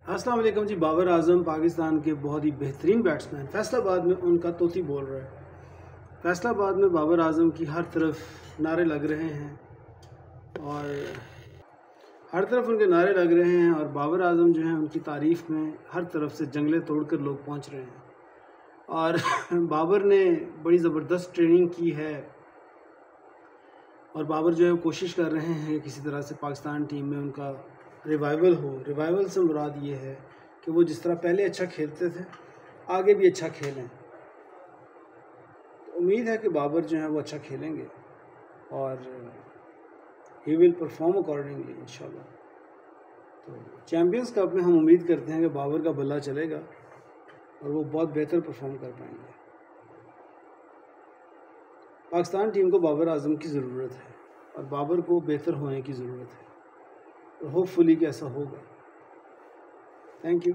अस्सलाम वालेकुम जी। बाबर आजम पाकिस्तान के बहुत ही बेहतरीन बैट्समैन फैसलाबाद में उनका तोती बोल रहा है। फैसलाबाद में बाबर आजम की हर तरफ नारे लग रहे हैं और हर तरफ उनके नारे लग रहे हैं और बाबर आजम जो है उनकी तारीफ़ में हर तरफ से जंगलें तोड़कर लोग पहुंच रहे हैं। और बाबर ने बड़ी ज़बरदस्त ट्रेनिंग की है और बाबर जो है कोशिश कर रहे हैं कि किसी तरह से पाकिस्तान टीम में उनका रिवाइवल हो। रिवाइवल से मुराद ये है कि वो जिस तरह पहले अच्छा खेलते थे आगे भी अच्छा खेलें। तो उम्मीद है कि बाबर जो है वो अच्छा खेलेंगे और ही विल परफॉर्म अकॉर्डिंगली इंशाल्लाह। तो चैम्पियंस कप में हम उम्मीद करते हैं कि बाबर का बल्ला चलेगा और वो बहुत बेहतर परफॉर्म कर पाएंगे। पाकिस्तान टीम को बाबर आजम की ज़रूरत है और बाबर को बेहतर होने की ज़रूरत है और होपफुली कि ऐसा होगा। Thank you.